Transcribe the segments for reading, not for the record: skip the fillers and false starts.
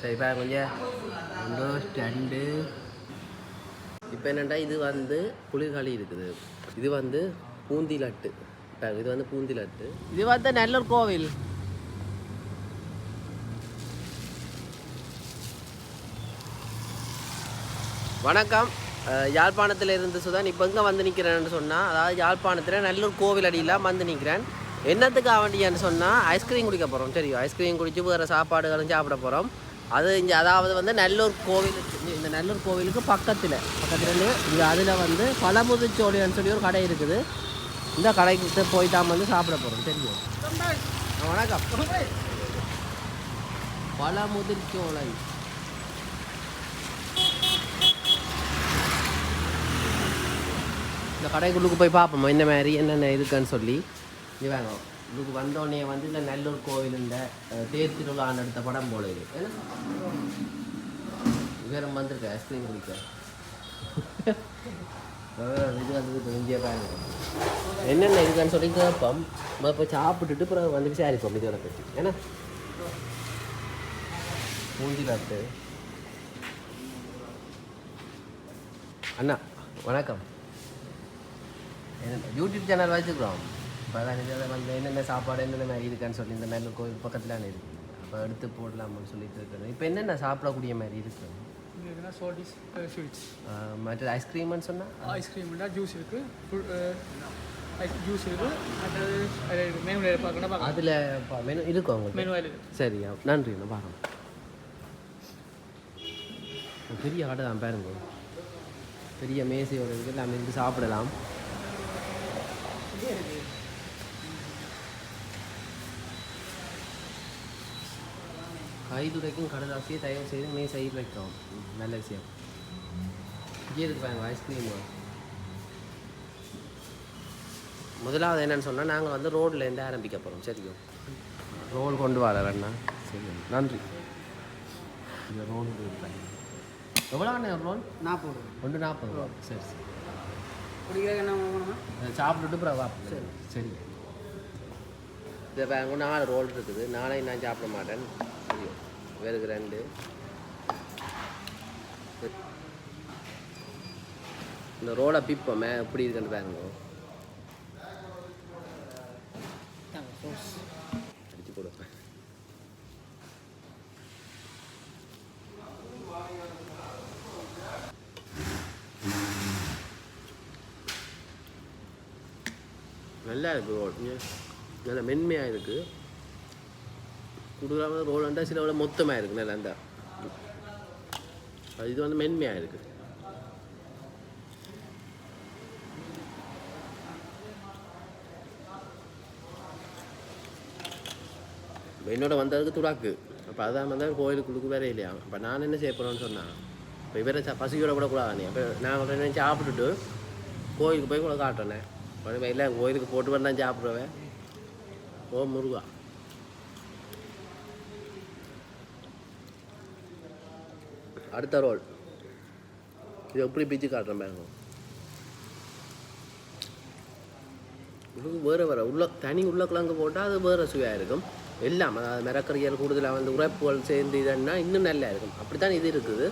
சரி இப்போ கொஞ்சம் 1 2 இப்போ என்னென்னா இது வந்து குளிர்காலி இருக்குது. இது வந்து பூந்தி லட்டு. இது வந்து பூந்தி லட்டு. இது வந்து நல்லூர் கோவில். வணக்கம். யாழ்ப்பாணத்தில் இருந்து சுதான் இப்போ இங்கே வந்து நிற்கிறேன்னு சொன்னால், அதாவது யாழ்ப்பாணத்தில் நல்லூர் கோவில் அடியெல்லாம் வந்து நிற்கிறேன். என்னத்துக்கு வேண்டியான்னு சொன்னால் ஐஸ்கிரீம் குடிக்க போகிறோம். சரி, ஐஸ்கிரீம் குடித்து வேறு சாப்பாடுகளும் சாப்பிட போகிறோம். அது இங்கே அதாவது வந்து நல்லூர் கோவிலுக்கு, இந்த நல்லூர் கோவிலுக்கு பக்கத்தில் இங்கே அதில் வந்து பலமுதிர்ச்சோலைன்னு சொல்லி ஒரு கடை இருக்குது. இந்த கடைக்கு போய் தான் வந்து சாப்பிட போகிறோம். தெரியும். வணக்கம். பலமுதிர்ச்சோலை இந்த கடைக்குள்ளுக்கு போய் பார்ப்போம் என்ன மாதிரி என்னென்ன இருக்குன்னு சொல்லி. இது வேணும் இதுக்கு வந்தோடனே வந்து இந்த நல்லூர் கோவில் இந்த தேர் திருவிழான்னு எடுத்த படம் போல இது வேற வந்திருக்க ஐஸ்கிரீம் குடிக்க. இது வந்து இங்கே பாருங்க என்னென்ன இருக்குன்னு சொல்லி கேட்போம். இப்போ சாப்பிட்டுட்டு அப்புறம் வந்து விசாரிப்போம் இதோட பற்றி. ஏன்னா பூந்தி லட்டு. அண்ணா வணக்கம். யூடியூப் சேனல் வச்சுக்கிறோம். இப்போ அதான் இதில் வந்து என்னென்ன சாப்பாடு என்னென்ன மாதிரி இருக்கான்னு சொல்லி இந்த மேலே கோவில் பக்கத்தில் இருக்குது. அப்போ எடுத்து போடலாம்னு சொல்லிட்டு இருக்கிறேன். இப்போ என்னென்ன சாப்பிடக்கூடிய மாதிரி இருக்குது? மற்ற ஐஸ்கிரீம்னு சொன்னால் ஐஸ்கிரீம்னா ஜூஸ் இருக்குது, ஜூஸ் இருக்குது. மற்றது மெனு பார்க்கணும். அதில் மெனு இருக்கும் உங்களுக்கு? மெனு இருக்குது. சரியா, நன்றி. நான் பார்க்கணும். பெரிய ஆடை தான் பாருங்க. பெரிய மேசையோடு இருக்குது. நம்ம இருந்து சாப்பிடலாம். கைதுடைக்கும் கடலாசியை தயவு செய்து மே சைடு வைக்கும். நல்ல விஷயம். இங்கே இருக்கு பாருங்க ஐஸ்கிரீம். முதலாவது என்னென்னு சொன்னால் நாங்கள் வந்து ரோட்லேருந்து ஆரம்பிக்க போகிறோம். சரிங்க, ரோல் கொண்டு வர வேணா. சரி, நன்றி. இந்த ரோல் இருப்பாங்க. எவ்வளோ அண்ணே ஒரு ரோல்? 40. 40 ரூபா. சரி சரி. குடிக்கிறதுக்கு என்ன வாங்கணுமா? சாப்பிட்டுட்டு அப்புறம் வா. சரி சரி. இதை பாருங்க 4 ரோல் இருக்குது. நாளைக்கு நான் சாப்பிட மாட்டேன். சரி, வேறு 2. இந்த ரோலை பிப்போமே எப்படி இருக்குன்னு பாருங்க. அடிச்சு கொடுப்பேன். நல்லா இருக்குது ரோல். நல்லா மென்மையாக இருக்குது. கொடுக்காம ரோல் வந்தால் சில விட மொத்தமாக இருக்குது. நல்லா அந்த இது வந்து மென்மையாக இருக்குது. என்னோட வந்ததுக்கு துடாக்கு. அப்போ அதான் வந்தால் கோயிலுக்குள்ளுக்கு வேற இல்லையா. அப்போ நான் என்ன செய்ய போகிறேன்னு சொன்னேன், இப்போ இவரை பசியோட கூட கூடாது. அப்போ நான் என்ன சாப்பிட்டுட்டு கோயிலுக்கு போய் கூட காட்டுறேனே. இல்லை கோயிலுக்கு போட்டு வரலாம் சாப்பிடுவேன். ஓ முருகா. அடுத்த ரோல் இது எப்படி பிச்சு காட்டுறேன் பாருங்க. வேறு வேறு உள்ள தனி உருளைக்கிழங்கு போட்டால் அது வேறு சுவையாக இருக்கும். எல்லாம் அதாவது மிரக்கறியல் கூடுதலாக வந்து உரைப்புகள் சேர்ந்து இதுன்னா இன்னும் நல்லா இருக்கும். அப்படித்தான் இது இருக்குது.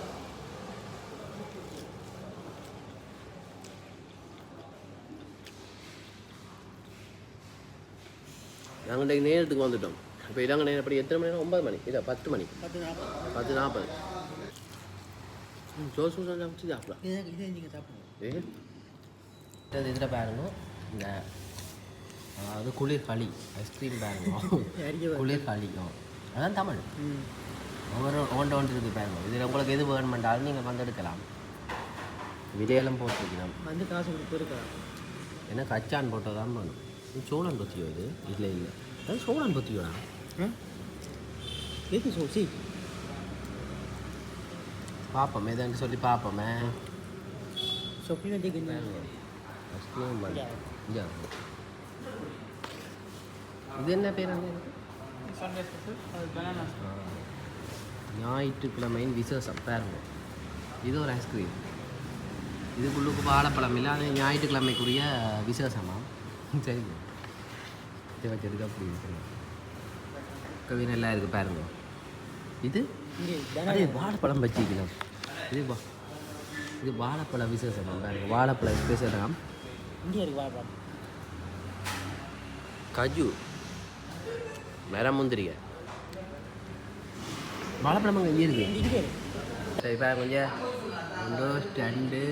நாங்கள் இன்றைக்கு நேரத்துக்கு வந்துட்டோம். இப்போ இதாங்க நேரம் எப்படி எத்தனை மணி? 9 மணி. இல்லை 10 மணி. 10:40. ஜோஸ் சாப்பிட்டு சாப்பிடலாம். இதில் பாருங்க இந்த அது குளிர் களி ஐஸ்கிரீம் பாருங்க. குளிர் களிக்கும் அதான் தமிழ். ஒவ்வொன்று இருக்குது பாருங்க. இதில் உங்களுக்கு எது வேணுமென்றாலும் நீங்கள் வந்து எடுக்கலாம். விலையெல்லாம் போட்டுருக்கலாம். வந்து காசு கொடுத்து இருக்கலாம். ஏன்னா கச்சான் போட்டால் தான் வேணும். சோழன் பத்தியோ இது? இல்லை இல்லை, அது சோழன் பத்தியோடா. எது சோசி பார்ப்போமே எதான்னு சொல்லி பார்ப்போமே. சொப்பிங் இது என்ன பேர்? ஞாயிற்றுக்கிழமையின் விசேஷம் பாருங்க. இது ஒரு ஐஸ்கிரீம். இதுக்குள்ளுக்கு வாழைப்பழம் இல்லை. அது ஞாயிற்றுக்கிழமைக்குரிய விசேஷமாக. சரி, இதை வச்சதுக்கு அப்படி இருக்குது. கவி நல்லா இருக்குது பாருங்க. இது அதே வாழைப்பழம் வச்சிக்கலாம். இது வாழைப்பழ விசேஷம் பாருங்க. வாழைப்பழ ஸ்பெஷலாம் இங்கே இருக்கு வாழைப்பழம். கஜு மரம் முந்திரிகை வாழைப்பழம் அங்கே இங்கே இருக்கு. இங்கே சரி இப்போ கொஞ்சம் 1 2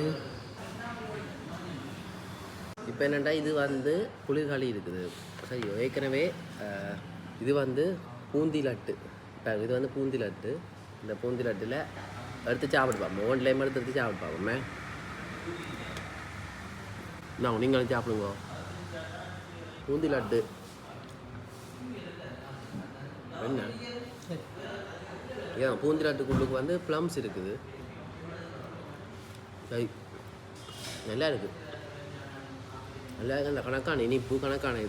இப்போ என்னென்னா இது வந்து குளிர்காலி இருக்குது. சரி ஏற்கனவே இது வந்து பூந்தி லட்டு. இப்போ இது வந்து பூந்தி லட்டு. இந்த பூந்தி லட்டில் எடுத்து சாப்பிட்டு பார்ப்போம். 1 டைம் எடுத்து சாப்பிட்டு பார்ப்போமே. நான் நீங்களும் சாப்பிடுங்க. பூந்தி லட்டு என்ன ஏன் பூந்தி லட்டுக்குள்ளுக்கு வந்து ப்ளம்ஸ் இருக்குது. சரி நல்லா இருக்குது. நல்லா இருக்குது. அந்த கணக்கான இனிப்பு கணக்கான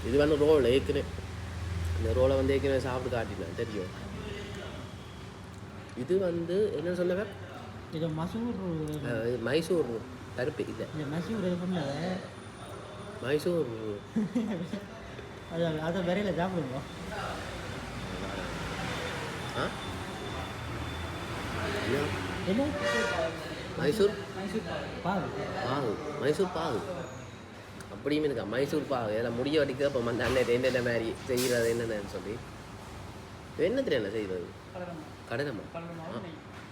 இது வந்து ரோல் ஏற்கனவே இந்த ரோலை வந்து ஏற்கனவே சாப்பிட்டு காட்டினேன் தெரியும். இது வந்து என்ன சொன்னவர் இது மைசூர் பருப்பு இல்லை மைசூர் அதை வரையில் சாப்பிடுங்க. என்ன மைசூர் பாகு மைசூர் பாகு அப்படியும் இருக்கா. மைசூர் பாகு எல்லாம் முடிய வடிக்க இப்போ அண்ணன் என்னென்ன மாதிரி செய்கிறது என்னென்னு சொல்லி என்னத்துல என்ன செய்வது கடலை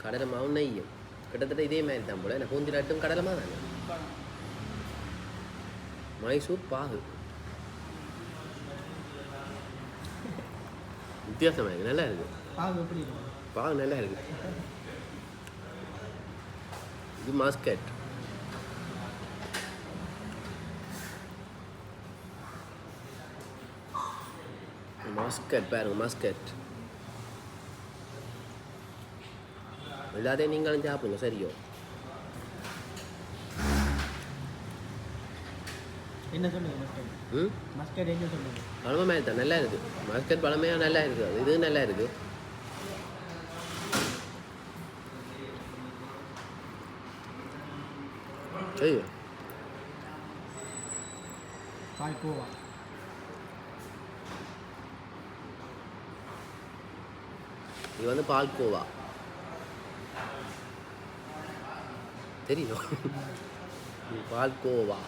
கடலை மாவும் நெய்யும் கிட்டத்தட்ட இதே மாதிரி தான் போல. என்ன பூந்தி லட்டும் கடலைமா தானே. மைசூர் பாகு வித்தியாசமாக இருக்குது. நல்லா இருக்குது. பாகு நல்லா இருக்குது. இது மஸ்கட். மஸ்கட் பாருங்க. மஸ்கட் எல்லாத்தையும் நீங்களும் சாப்பிடுங்க. சரியோ என்ன சொல்லுங்க மஸ்கட் என்ன சொல்லுங்க. பழமை மாதிரி தான் நல்லா இருக்குது. மஸ்கட் பழமையாக நல்லா இருக்குது. இது நல்லா இருக்குது. ஐயோ பால்கோவா இது வந்து பால்கோவா தெரியும். பால்கோவா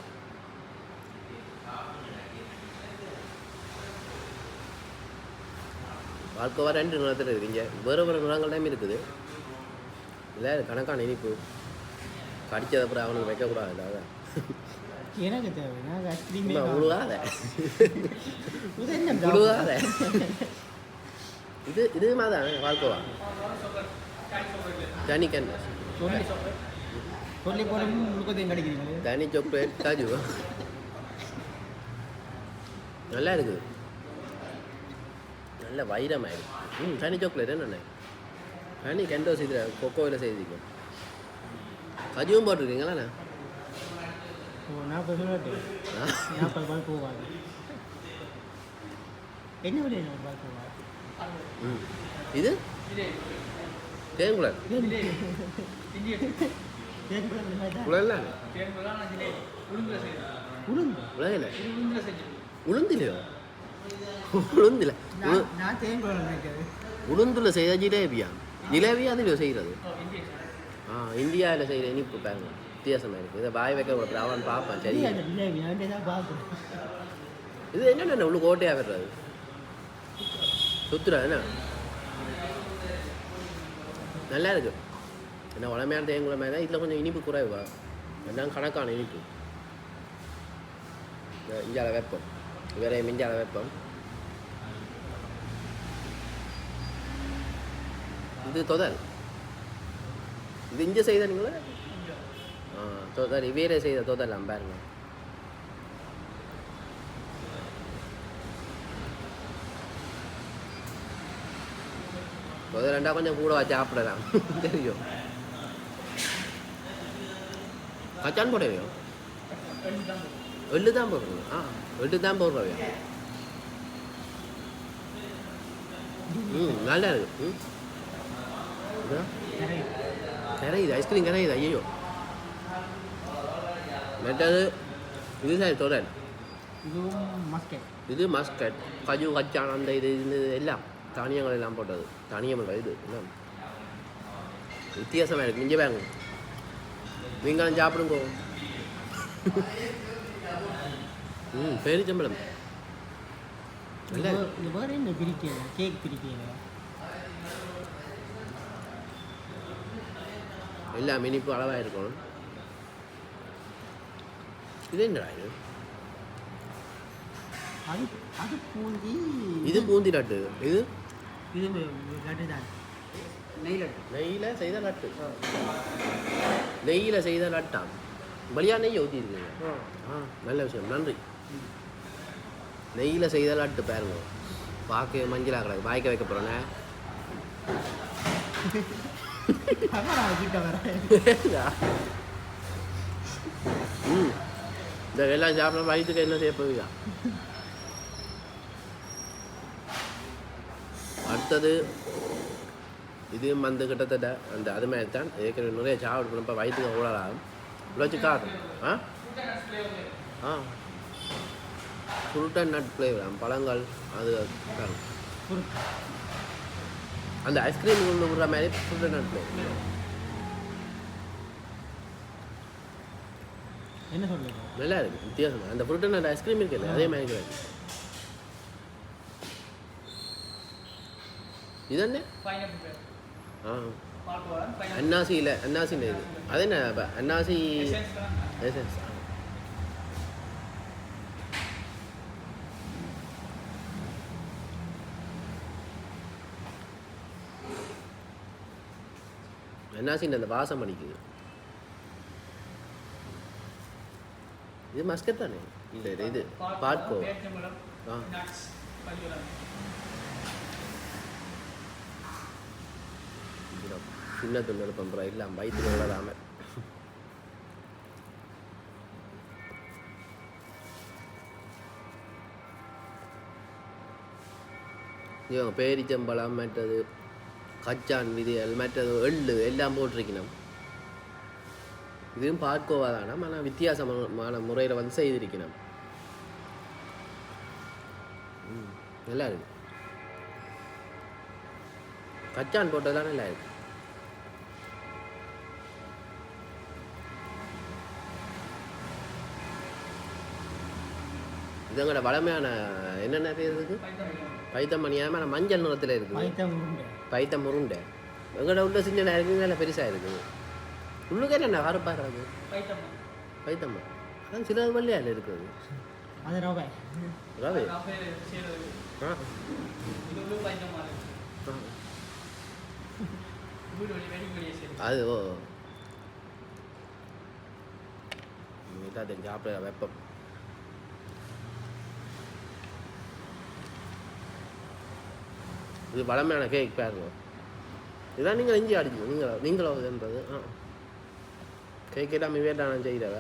பால்கோவா 2 நிறத்தில் இருக்குது. இங்கே வேறு நிறங்கள்லாம் இருக்குது. இல்லை கணக்கான இனிப்பு கடிச்சது அப்புறம் அவனுக்கு வைக்கக்கூடாது. அதான் எனக்கு தேவை. உழுகாத உழுகாத. இது மாதிரி பால்கோவா தனி கேன்வாஸ் தனி சாக்லேட் காஜு நல்லா இருக்குது. நல்ல வைரமாயிருக்கு. தனி சாக்லேட் என்னண்ணே தனி கேன்வாஸ் இதில் கொக்கோவில் செய்திருக்கோம். கஜுவும் போட்டிருக்கீங்களாண்ணா. இது தேங்குளர் உளுந்திலையோ உளுந்தில உளுந்துல செய்த ஜிலேபியா ஜிலேபியா அதில் செய்கிறது. இந்தியாவில் செய்கிற இனிப்பு பாருங்க வித்தியாசமாக இருக்குது. இதை பாய் வைக்க கொடுக்குற அவன் பார்ப்பான். சரி இது என்னென்ன உள்ள கோட்டையாக வர்றது சுத்துறா என்ன நல்லா இருக்கு. என்ன உடமையான தேங்குளம் மாதிரி தான். இதில் கொஞ்சம் இனிப்பு குறைவா எல்லாம் கணக்கான இனிப்பு. இஞ்சால வைப்போம் வேற மிஞ்சால வைப்போம். இது தொதல். இது இங்கே செய்த நீங்களா தொதல் வேற செய்த தொதலாம் பாருங்க. தொதல் ரெண்டா கொஞ்சம் கூட சாப்பிடலாம் தெரியும். கச்சான் போடவையோ எள்ளு தான் போடுறோம். எள்ளு தான் போடுறவையா. நல்லா இருக்கு. கரையுது ஐஸ்கிரீம் கரையுது. ஐயோ மெட்டது இது சார் தொடர். இது மஸ்கட் கஜு கச்சான் அந்த இது எல்லாம் தானியங்கள் எல்லாம் போட்டது தானியம் இல்லை இது என்ன வித்தியாசமாக இருக்குது இங்கே வாங்க நீங்களும் சாப்பிடுங்க பேரிச்சம்பழம் இல்லை இது வேறு என்ன பிரிக்கல கேக் பிரிக்கல எல்லாம் இனிப்பு அளவாக இருக்கும் இது என்னடா இது அது அது பூந்தி இது பூந்தி லட்டு இது இது லட்டு தான் நெய் லட்டு நெய்யில் செய்த லட்டு நெய்யில் செய்த லட்டாம் வழியாக நெய் ஊற்றி இருக்கீங்க நல்ல விஷயம் நன்றி நெய்யில் செய்த லட்டு பாருங்க பார்க்க மஞ்சளாக கிடக்கு வாய்க்க வைக்க போகிறோண்ணே இந்த எல்லாம் சாப்பிட வயிற்றுக்கு என்ன செய்ய போவீங்க அடுத்தது இதுவும் வந்து கிட்டத்தட்ட அந்த அது மாதிரி தான் ஏற்கனவே நிறைய சாப்பிட்டு இப்போ வயிற்றுக்கு ஓடலாம் வச்சு காட்டும் ஃப்ரூட் அண்ட் நட் ஃப்ளேவர் பழங்கள் அது அந்த ஐஸ்கிரீம் கொண்டு விடுற மாதிரி ஃப்ரூட் அண்ட் நட் ஃப்ளேவர் என்ன சொல்லுங்க நல்லா இருக்குது வித்தியாசம் அந்த ஃப்ரூட் அண்ட் நட் ஐஸ்கிரீம் இருக்குல்ல அதே மாதிரி கிடையாது இது என்ன அன்னாசியில் அன்னாசியில் இது அது என்ன அன்னாசி எசன்ஸ் அன்னாசின் அந்த வாசம் அடிக்குது இது மஸ்கட் தானே இல்லை இது பாட்கோ சின்ன துண்ணு பண்ணுறோம் இல்லை வயிற்றுல விளாடாமல் பேரிச்சம்பழம் மற்றது கச்சான் விதைகள் மற்றது எள்ளு எல்லாம் போட்டிருக்கணும் இதுவும் பார்க்கோவா தானே ஆனால் வித்தியாசமான முறையில் வந்து செய்திருக்கணும் நல்லா இருக்கு கச்சான் போட்டதான் நல்லா இருக்கு இதங்கட வளமையான என்னென்ன பேர் இருக்கு பைத்தம் மணியாம மஞ்சள் நிறத்தில் இருக்குது பைத்தம் உருண்டை எங்கட உள்ள சின்ன இருக்குது நல்லா பெருசாக இருக்குது உள்ளுக்கு என்ன கருப்பாக கிடக்கு பைத்தம்மா அதான் சில வழியால் இருக்குது அது ரவை ரவை அது ஓ சாப்பிட வெப்பம் இது வளமையான கேக் பாருங்க இதான் நீங்கள் இஞ்சி அடிச்சு நீங்களும்ன்றது கேக் எல்லாமே வேண்டாம் செய்கிறவ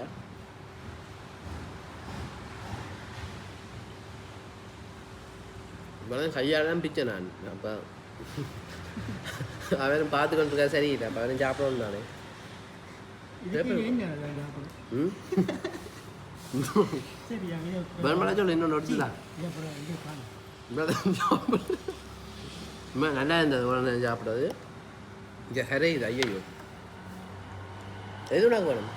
இப்போதான் கையால் தான் பிச்சை நான் அப்போ அவன் பார்த்து கொண்டிருக்கா சரியில்லை அப்போ அவன் சாப்பிடணும் தானே வருமானா சொல்லு இன்னும் நொடிச்சுதான் நல்லா இருந்தது உடனே சாப்பிடாது இங்கே ஹரே இது ஐயோ எது உனக்கு வேணும்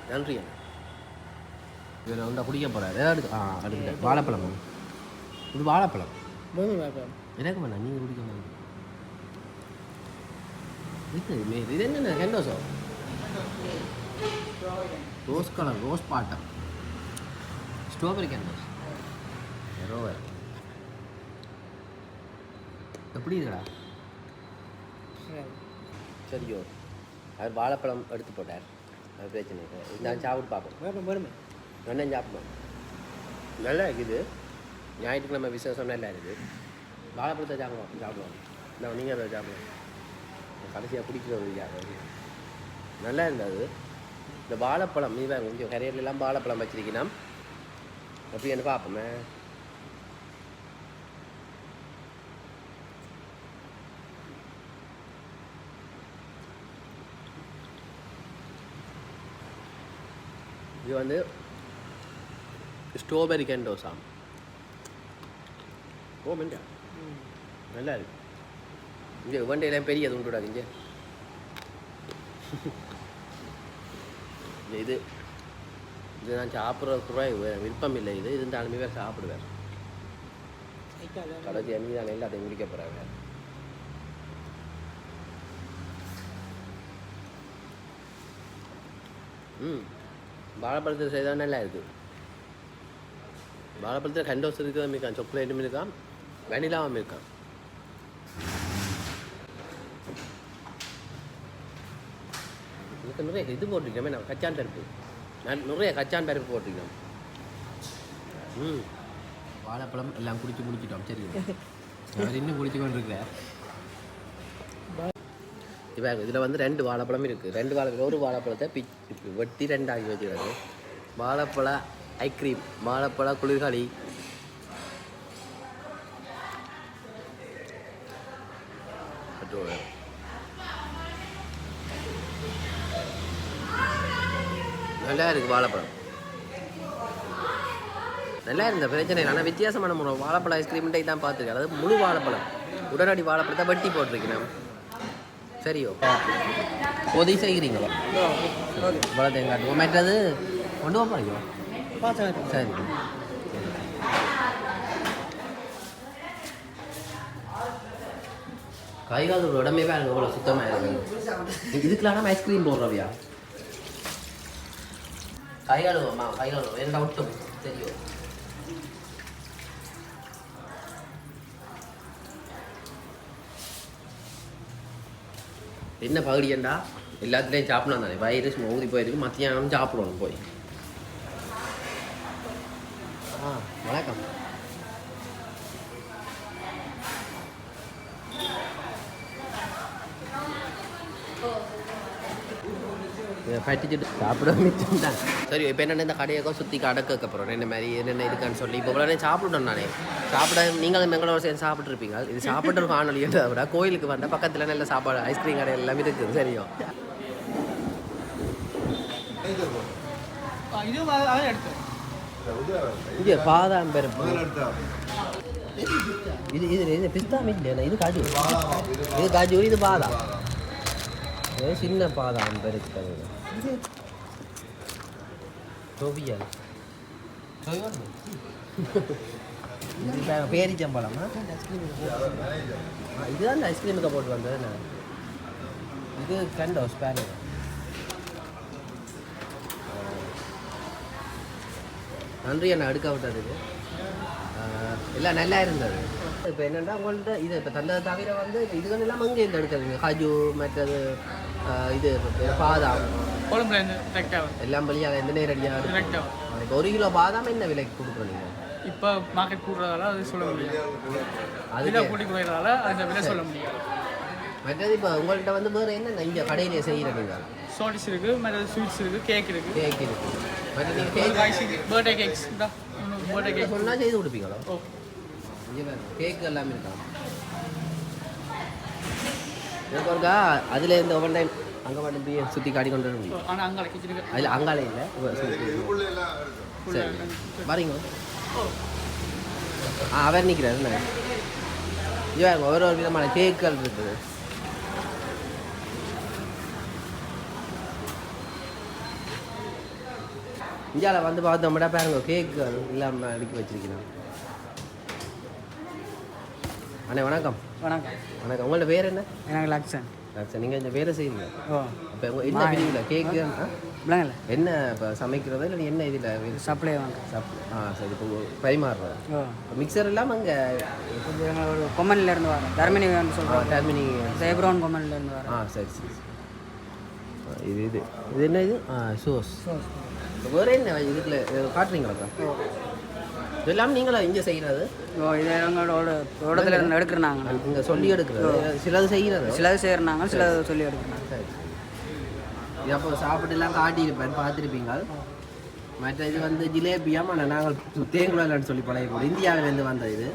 நன்றி இதில் வந்து குடிக்க போகிறார் ஏதாவது அடுத்து வாழைப்பழம் இது வாழைப்பழம் எனக்கு வேணாம் நீங்கள் குடிக்க மாட்டீங்க இது என்ன ஹெண்டோஸோ rose colour rose bottom strawberry கேண்டோஸ் ரோவர் எப்படி இருக்கடா சரியோ அவர் வாழைப்பழம் எடுத்து போட்டார் அது பிரச்சனை இல்லை நான் சாப்பிட்டு பார்ப்போம் வருமே நல்லா சாப்பிடுவோம் நல்லா இருக்குது ஞாயிற்றுக்கிழமை விசேஷம் நல்லா இருக்குது வாழைப்பழத்தை சாப்பிடுவோம் நான் நீங்கள் அதை சாப்பிடுவோம் கடைசியாக பிடிக்கிறது நல்லா இருந்தது இந்த வாழைப்பழம் நீ வேறு கொஞ்சம் கரையிலெல்லாம் வாழைப்பழம் வச்சிருக்கணும் அப்படின்னு பார்ப்போமே இது வந்து ஸ்ட்ராபெரி கேண்டோஸா ஓ மெண்டா நல்லா இருக்கு இங்கே வண்டையெல்லாம் பெரிய அது உண்டு இங்கே இது இது நான் சாப்பிட்ற குறை விருப்பம் இல்லை இது இருந்தாலுமே வேறு சாப்பிடுவேன் கடைசி அன்னி தான் எல்லாத்தையும் முடிக்க போகிறாங்க வாழைப்பழத்தில் செய்தால் நல்லா இருக்குது வாழைப்பழத்தில் கண்டோஸ் இருக்கிறதும் இருக்கான் சாக்லேட்டும் இருக்கான் வெனிலாவும் இருக்கான் இதுக்கு நிறைய இது போட்டிருக்கோமே நான் கச்சான் பருப்பு நான் நிறைய கச்சான் பருப்பு போட்டிருக்கோம் வாழைப்பழம் எல்லாம் குடிச்சு முடிச்சிட்டோம் சரி அவர் இன்னும் குடிச்சு கொண்டு இருக்கிறார் இப்போ இதில் வந்து 2 வாழைப்பழம் இருக்குது 2 வாழைப்பழம் ஒரு வாழைப்பழத்தை வெட்டி 2 ஆகி வச்சுக்கிறது வாழைப்பழ ஐஸ்கிரீம் வாழைப்பழ குளிர்காலி நல்லா இருக்குது வாழைப்பழம் நல்லா இருந்த பிரச்சனை இல்லை ஆனால் வித்தியாசமான முறை வாழைப்பழம் ஐஸ்கிரீம்ட்டை தான் பார்த்துருக்கேன் அதாவது முழு வாழைப்பழம் உடனடி வாழைப்பழத்தை வட்டி போட்டிருக்கேன் சரியோ உதவி செய்கிறீங்களோ இவ்வளோ தேங்காய் மற்றது கொண்டு போகிறீங்களோ சரி கைகால் ஒரு உடம்பே பாருங்க இவ்வளோ சுத்தமாக இருக்கு இதுக்கெல்லாம் ஐஸ்கிரீம் போடுறவியா கைகாலுவோம்மா கைகாலுவோம் என்ன ஒட்டும் சரியோ என்ன பகுடியண்டா எல்லாத்துலேயும் சாப்பிடலாம் தானே வைரஸ் ஊதி போயிருக்கு மத்தியானம் சாப்பிடுவோம் போய் வணக்கம் பட்டிச்சுட்டு சாப்பிட மிச்சம் தான் சரி இப்போ என்னென்ன இந்த கடையை சுற்றி அடக்க போகிறோம் என்ன மாதிரி என்னென்ன இருக்கான்னு சொல்லி இப்போ இவ்வளோ சாப்பிடணும் நானே சாப்பிட நீங்களும் எங்களோட சேர்ந்து சாப்பிட்ருப்பீங்க இது சாப்பிட்ற காணொலின்றதை விட கோயிலுக்கு வந்தால் பக்கத்தில் நல்ல சாப்பாடு ஐஸ்கிரீம் கடை எல்லாமே இருக்குது சரியும் இது பாதாம் பருப்பு இது இது பிஸ்தா மீன் இது காஜு இது காஜு இது பாதாம் சின்ன பாதாம் பருப்பு சோபியல் பேரிச்சம்பழமா இதுதான் ஐஸ்கிரீமுக்கு போட்டு வந்தது இது கண்டோஸ் பேனு நன்றி என்ன அடுக்க விட்டதுக்கு எல்லாம் நல்லா இருந்தது இப்போ என்னென்னா உங்கள்கிட்ட இது இப்போ தந்ததை தவிர வந்து இதுகள் எல்லாம் அங்கே இருந்து எடுக்கிறதுங்க காஜு மற்றது இது பாதாம் எல்லாம் வழியாக எந்த நேரடியாக இப்போ 1 கிலோ பாதாம் என்ன விலைக்கு கொடுக்குறீங்க இப்போ மார்க்கெட் கூடுறதால அது சொல்ல முடியாது அது கூட்டி போயிடுறதால அந்த விலை சொல்ல முடியாது மற்றது இப்போ உங்கள்கிட்ட வந்து வேறு என்ன இங்கே கடையிலே செய்கிறீங்க சால்ட்ஸ் இருக்குது மற்றது ஸ்வீட்ஸ் இருக்குது கேக் இருக்குது மற்ற நீங்கள் cake birthday cakes birthday cake சொன்னால் செய்து கொடுப்பீங்களோ இங்கே கேக் எல்லாமே இருக்கா எனக்கு ஒருக்கா அதில் இந்த ஒவ்வொரு டைம் அங்கே மட்டும் போய் சுற்றி காட்டி கொண்டு வர முடியும் ஆனால் அங்காள கிச்சன் அதில் அங்காலே இல்லை சரி வரீங்க அவர் நிற்கிறார் என்ன இது ஒரு விதமான கேக்குகள் இருக்குது இந்தியாவில் வந்து பார்த்தோம்னா பாருங்க கேக்குகள் இல்லாமல் அடுக்கி வச்சிருக்கிறோம் அண்ணே வணக்கம் வணக்கம் வணக்கம் உங்களோட பேர் என்ன எனக்கு லக்ஷன் நீங்கள் இந்த வேலை செய்யுங்க ஓ அப்போ என்ன பிரிவில் கேக்கு என்ன இப்போ சமைக்கிறதா இல்லை என்ன இதில் சப்ளை வாங்க சரி இப்போ பரிமாறுறது மிக்சர் இல்லாமல் அங்கே ஒரு கொமன்லேருந்து வரேன் தர்மினி சொல்கிறோம் டர்மினி ஜெயப்ரௌன் கொமன்லேருந்து வரேன் சரி சரி இது இது இது என்ன இது சோஸ் வேறு என்ன இதுக்குள்ள காட்டுறீங்களாக்கா இதெல்லாம் நீங்களா இங்கே செய்கிறது இது எங்களோட தோட்டத்தில் இருந்து எடுக்கிறாங்க இங்கே சொல்லி எடுக்கிறது சிலது செய்கிறது சிலது செய்கிறாங்க சிலது சொல்லி எடுக்கிறாங்க சரி இது அப்போ சாப்பிட்டுலாம் காட்டியிருப்பேன் பார்த்துருப்பீங்க மற்ற இது வந்து ஜிலேபியா ஆனால் நாங்கள் தேங்குழல்னு சொல்லி பழகக்கூட இந்தியாவிலேருந்து வந்த இது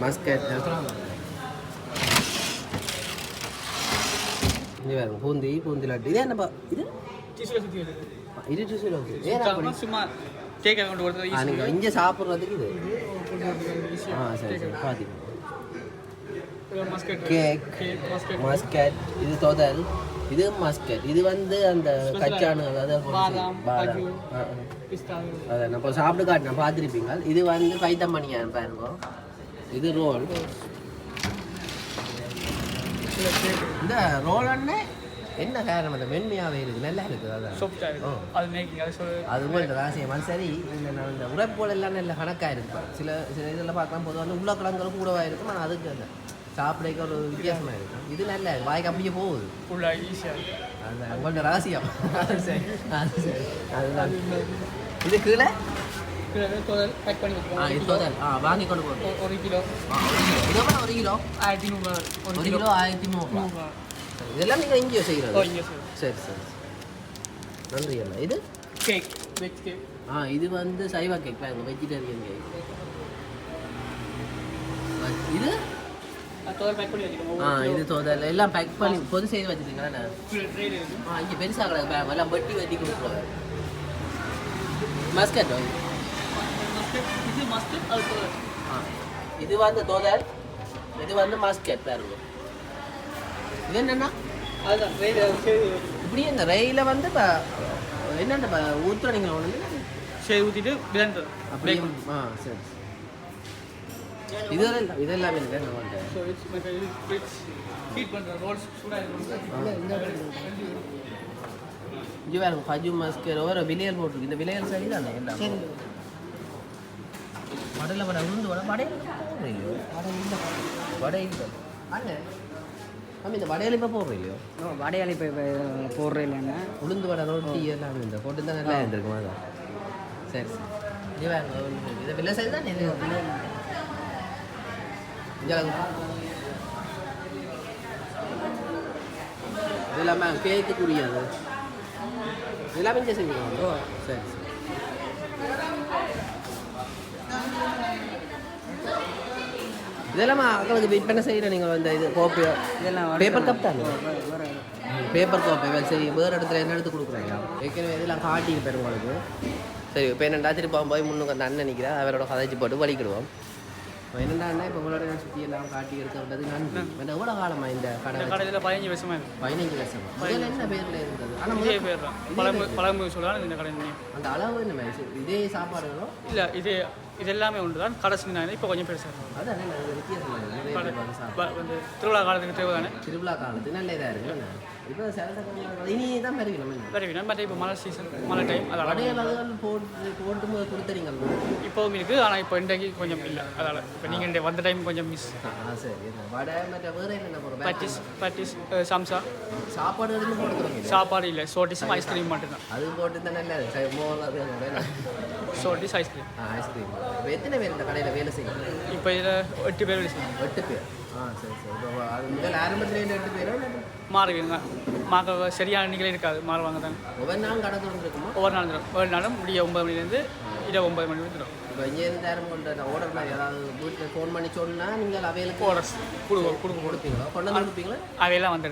மஸ்கட் இது வேறு பூந்தி லட்டு இது என்னப்பா இது இது சும்மா கேக் கொண்டு வரது நீங்கள் இங்கே சாப்பிட்றதுக்கு இது சரி சரி பாதி கேக் மஸ்கட் இது தொதல் இது மஸ்கட் இது வந்து அந்த கச்சானு அதாவது அதை நம்ம சாப்பிட்டு காட்டினா பார்த்துருப்பீங்க இது வந்து பைத்தம்பணியா பாருங்க இது ரோல் இந்த ரோல் அண்ணே என்ன காரணம் அந்த மென்மையாகவே இருக்குது நல்லா இருக்குது அது போல் ராசியமாக சரி இந்த உரைப்போல் எல்லாம் நல்ல கணக்காக இருக்கும் சில இதெல்லாம் பார்க்கலாம் பொதுவாக உருளைக்கிழங்குகள் கூடவாக இருக்கும் ஆனால் அதுக்கு அந்த சாப்பிடக்க ஒரு வித்தியாசமாக இருக்கும் இது நல்ல வாய்க்கு அப்படியே போகுது அதுதான் உங்களோட ராசியம் சரி அதுதான் இது கீழே இது தொதல் வாங்கி கொண்டு போகிறோம் 1 கிலோ இதோட 1 கிலோ 1300 1 கிலோ 1300 இதெல்லாம் நீங்கள் இங்கேயோ செய்கிறது சரி சரி நன்றி அண்ணா இது கேக் வெஜ் கேக் இது வந்து சைவா கேக் பாருங்க வெஜிடேரியன் கேக் இது இது தோதல் எல்லாம் பேக் பண்ணி பொது செய்து வச்சுருக்கீங்களா இங்கே பெருசாக கிடக்கு எல்லாம் வட்டி வட்டி கொடுக்குறாங்க மஸ்கட் இது வந்து தோதல் இது வந்து மஸ்கட் பாருங்க இது என்னன்னா அதுதான் இப்படி இந்த ரயில வந்து என்னென்ன ஊற்றுற நீங்கள் ஒன்று சரி ஊற்றிட்டு பிளண்டர் அப்படியே சரி இதெல்லாம் இது வேறு கஜு மஸ்கர் ஒரு விலையல் போட்டிருக்கு இந்த விலையல் சரி தானே எல்லாம் வடையில் வடை உளுந்து வடை வடையில் போடுறீங்களோ வடை இல்லை அண்ணே இந்த வடையில் இப்போ போடுறீங்களோ வடையால் இப்போ போடுறேன் இல்லைன்னா உளுந்து வடை ரொட்டி எல்லாம் இந்த போட்டு தான் நல்லா இருந்திருக்குமா அதான் சரி சரி இது வேறு இதை விலை சரி தான் இது இதெல்லாமே கேட்கக்கூடியது இதெல்லாமே இங்கே செய்வீங்க சரி சரி இதெல்லாமா அக்களுக்கு விற்பனை செய்கிற நீங்கள் இந்த இது கோப்பை இதெல்லாம் பேப்பர் கப் தானே பேப்பர் கோப்பை சரி வேறு இடத்துல என்ன எடுத்து கொடுக்குறீங்க ஏற்கனவே இதெல்லாம் காட்டியிருப்பேன் உங்களுக்கு சரி இப்போ என்னென்னா திரும்ப போய் முன்னுக்கு அந்த அண்ணன் நிற்கிறேன் அவரோட கதைச்சி போட்டு வலிக்கிடுவோம் என்னென்னா இப்போ உங்களோட சுற்றி எல்லாம் காட்டி எடுக்கிறது நன்றி எவ்வளோ காலமா இந்த கடையில் 15 வருஷமா 15 வருஷமா முதல்ல என்ன பேரில் இருந்தது ஆனால் இதே பேர் தான் பழமுதிர் சொல்லலாம் இந்த கடை அந்த அளவு என்ன மாதிரி இதே சாப்பாடுகளோ இல்லை இது எல்லாமே ஒன்று தான் கடைசி நான் இப்போ கொஞ்சம் பெருசாக அதான் வித்தியாசம் வந்து திருவிழா காலத்துக்கு தேவை தானே திருவிழா காலத்துக்கு நல்ல இதாக இருக்குல்ல இப்போ இனி தான் பெருவினம் மற்ற இப்போ மழை சீசன் மழை டைம் அதோட வடைகள் போட்டு கொடுத்துறீங்க இப்போவும் இருக்குது ஆனால் இப்போ இன்றைக்கு கொஞ்சம் இல்லை அதால் இப்போ நீங்கள் வந்த டைம் கொஞ்சம் மிஸ் சரி வடை மற்ற வேறு என்ன போகிறோம் பட்டிஸ் சம்சா சாப்பாடு எதுவும் போட்டு சாப்பாடு இல்லை சோட்டிஸும் ஐஸ்கிரீம் மட்டும்தான் அது போட்டு தான் நல்லது சோட்டிஸ் ஐஸ்கிரீம் ஐஸ்கிரீம் எத்தனை பேர் இந்த கடையில் வேலை செய்யணும் இப்போ இதில் 8 பேர் வேலை செய்யணும் 8 பேர் சரி சரி அது முதல் ஆரம்பத்தில் 8 பேரோ மாறுவீங்க மாக்க சரியான நிகழ்ச்சி இருக்காது மாறுவாங்க தானே ஒவ்வொரு நாளும் கடை இருக்குமா ஒவ்வொரு நாளும் முடிய 9 மணிலேருந்து இரவு 9 மணி வரைக்கும் இப்போ இங்கே இருந்து ஆரம்பம் ஆர்டர் மாதிரி ஏதாவது வீட்டில் ஃபோன் பண்ணி சொன்னால் நீங்கள் அவைகளுக்கு ஆர்டர்ஸ் கொடுப்பீங்களா கொண்டு வந்து கொடுப்பீங்களா அவையெல்லாம் வந்து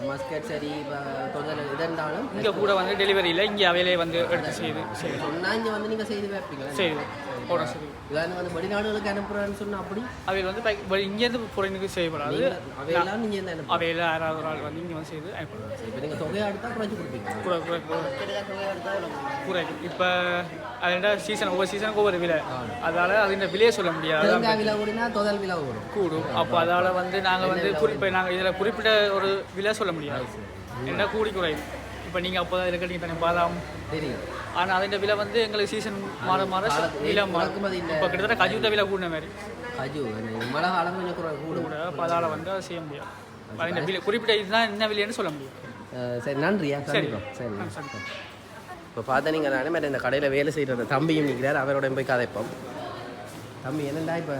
மஸ்கட் சரி இப்போ தொந்தல் இதென்றாலும் இங்கே கூட வந்து டெலிவரியில் இங்கே அவையிலே வந்து எடுத்து செய்து சொன்னால் இங்கே வந்து நீங்கள் செய்து வைப்பீங்களா செய்வோம் ஆர்டர் செய்து இதான் வந்து வெளிநாடுகளுக்கு அனுப்புகிறான்னு சொன்னால் அப்படி அவையில் வந்து இங்கேருந்து புறனுக்கு செய்யப்படாது அவையெல்லாம் நீங்கள் என்ன அவையில் யாராவது ஒரு ஆள் வந்து இங்கே வந்து செய்து அனுப்பலாம் இப்போ நீங்கள் தொகையை எடுத்தால் குறைச்சி கொடுப்பீங்க குறைக்கு இப்போ அது சீசன் ஒவ்வொரு சீசனுக்கு ஒவ்வொரு விலை அதால் அது இந்த விலையை சொல்ல முடியாது விலை கூடினா தொதல் விலை கூடும் அப்போ அதால் வந்து நாங்கள் வந்து நாங்கள் இதில் குறிப்பிட்ட ஒரு விலை சொல்ல முடியாது என்ன கூடி குறையும் இப்போ நீங்கள் அப்போ தான் இருக்கீங்க தானே பாதாம் தெரியும் ஆனால் அதின் விலை வந்து எங்களுக்கு சீசன் மாற விலை மாறும் இப்போ கிட்டத்தட்ட கஜூட்ட விலை கூடின மாதிரி கஜு மழை காலம் கூட அப்போ அதால் வந்து அதை செய்ய முடியாது அதின் விலை குறிப்பிட்ட இதுதான் என்ன விலைன்னு சொல்ல முடியும் சரி நன்றியா சரி சரி இப்போ பார்த்தா நீங்கள் தானே மாதிரி இந்த கடையில் வேலை செய்கிற தம்பியும் நிற்கிறார் அவரோட போய் கதைப்போம் தம்பி என்னென்னா இப்போ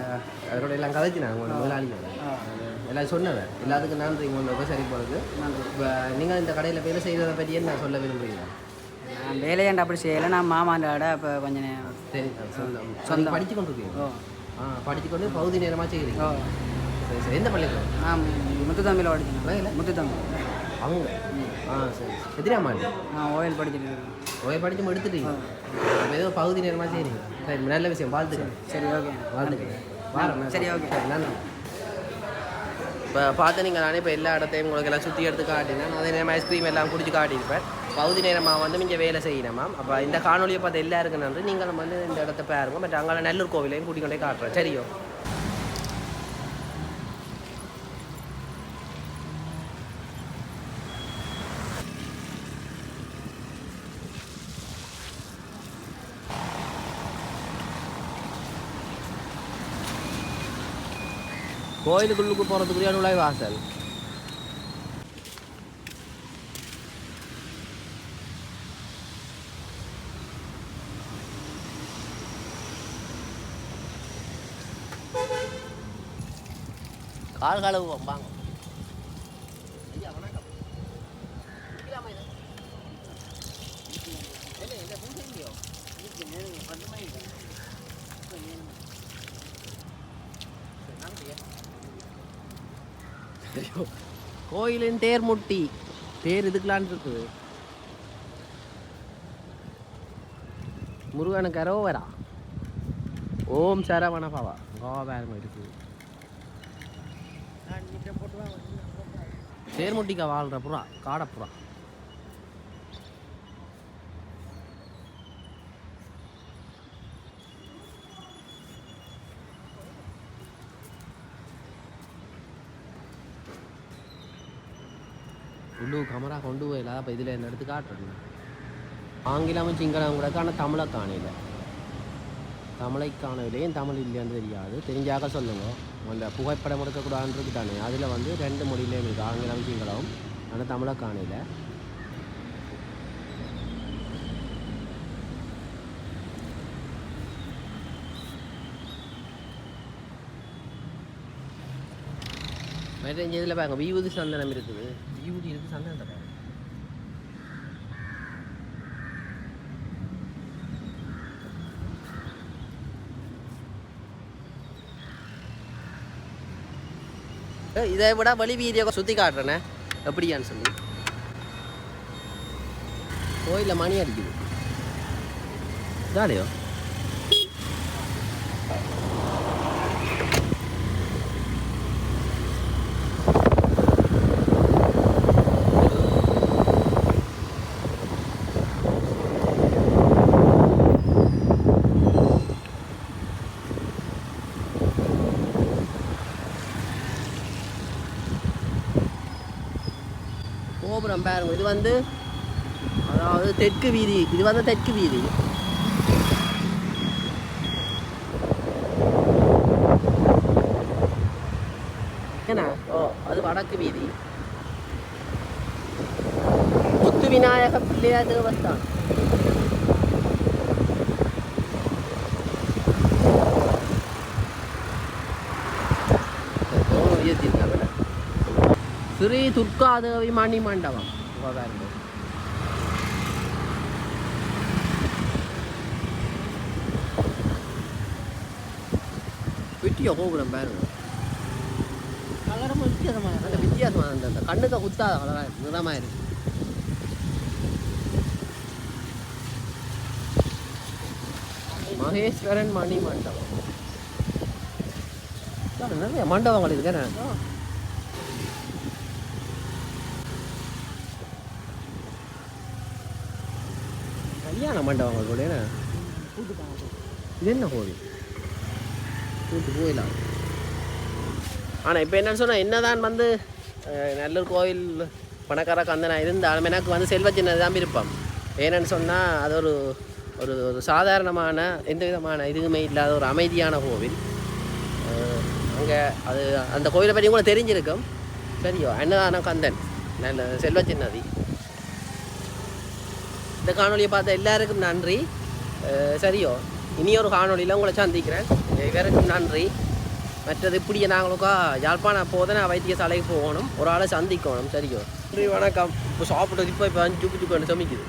அவரோட எல்லாம் கதைச்சினாங்க உங்களோட முதலாளியோட எல்லாம் சொன்னவர் எல்லாத்துக்கும் நன்றி உங்களுக்கு சரி போகிறது இப்போ நீங்கள் இந்த கடையில் வேலை செய்கிறத பற்றி என்ன சொல்ல விரும்புகிறீங்க நான் வேலையாண்டு அப்படி செய்யலை நான் மாமாண்டாட இப்போ கொஞ்சம் நேரம் சரி சொந்தம் படித்து கொண்டு இருக்கீங்க படித்து கொண்டு பகுதி நேரமாக செய்கிறீங்க சரி சரி எந்த பள்ளிக்கூடம் நான் முத்துத்தம்பியில் படித்தேன் முத்துத்தம்பி அவங்க சரி எத்தனை ஆண்டு ஓயில் படிச்சுட்டு ஓயில் படித்து எடுத்துட்டீங்க ஏதோ பகுதி நேரமாக செய்கிறீங்க சரி நல்ல விஷயம் வாழ்த்துக்கிறேன் சரி ஓகே வாழ்த்துக்கிறேன் வாரம் சரி ஓகே நன்றி இப்போ பார்த்து நீங்கள் நானே இப்போ எல்லா இடத்தையும் உங்களுக்கு எல்லாம் சுற்றி எடுத்து காட்டினேன் அதே நேரம் ஐஸ்கிரீம் எல்லாம் குடிச்சு காட்டியிருப்பேன் பகுதி நேரமாக வந்து இங்கே வேலை செய்யணும் மேம் அப்போ இந்த காணொலியை பார்த்து எல்லாருக்கும் நன்றி நீங்களும் வந்து இந்த இடத்த பாருங்க பட் அங்கே நல்லூர் கோவிலையும் கூட்டிக் கொண்டே காட்டுறேன் சரியோ கோயிலுக்குள்ளுக்கு போகிறதுக்குரிய நுழைவு வாசல் கால் கழுவு வாங்க ஐயா வணக்கம் கோயிலின் தேர் முட்டி தேர் இதுக்கலான் இருக்குது முருகனுக்கு அரோவரா ஓம் சரவண பவா கோபாரம் இருக்குது தேர்முட்டிக்கா வாழ்கிற புறா காடப்புறா உள்ளு கமரா கொண்டு போயில அப்போ இதில் என்ன எடுத்து காட்டுறேன் ஆங்கிலமும் சிங்களமும் கூட ஆனால் தமிழை காணையில் தமிழை காணவில்லையும் தமிழ் இல்லைன்னு தெரியாது தெரிஞ்சாக்க சொல்லுங்க அந்த புகைப்படம் எடுக்கக்கூடாதுன்றது தானே அதில் வந்து 2 மொழியிலையும் இருக்குது ஆங்கிலம் சிங்களம் ஆனால் தமிழை காணையில் வேறு இதில் பாருங்க வியூதி சந்தனம் இருக்குது வியூதி இருக்குது சந்தனம் பாருங்க இதை விட வழி வீதியை சுற்றி காட்டுறேனே எப்படியான்னு சொல்லி கோயிலில் மணி அடிக்குது ஜாலியோ கோபுரம் பாருங்க இது வந்து அதாவது தெற்கு வீதி இது வந்து தெற்கு வீதி ஏன்னா ஓ அது வடக்கு வீதி முத்து விநாயக பிள்ளையார் தேவஸ்தானம் ஸ்ரீ துர்காதேவி மணி மண்டபம் விட்டியோ கோபுரம் பாருங்க கலரமாக வித்தியாசமாக அந்த வித்தியாசமாக அந்த கண்ணுக்கு குத்தாத கலராக நிறமாக இருக்கு மகேஸ்வரன் மணி மண்டபம் நிறைய மண்டபங்கள் இருக்கேன் கல்யாண மண்டபங்கள் கூட இது என்ன கோவில் கூட்டு கோயிலாம் ஆனால் இப்போ என்னன்னு சொன்னால் என்னதான் வந்து நல்லூர் கோவில் பணக்கார கந்தனா இருந்தாலும் எனக்கு வந்து செல்வ சின்னது தான் விருப்பம் ஏன்னு சொன்னால் அது ஒரு ஒரு ஒரு சாதாரணமான எந்த விதமான இதுவுமே இல்லாத ஒரு அமைதியான கோவில் அங்கே அது அந்த கோவிலை பற்றி கூட தெரிஞ்சிருக்கும் சரியோ அன்னதான கந்தன் நல்ல செல்வ சின்னதி இந்த காணொலியை பார்த்த எல்லாருக்கும் நன்றி சரியோ இனியொரு காணொலியில் உங்களை சந்திக்கிறேன் இவருக்கும் நன்றி மற்றது இப்படியே நாங்களுக்கா யாழ்ப்பாணம் போதனா வைத்தியசாலைக்கு போகணும் ஒரு ஆளை சந்திக்கணும் சரியோ நன்றி வணக்கம் இப்போ சாப்பிட்டு இப்போ 5 சுக்கு சுக்கு சமைக்குது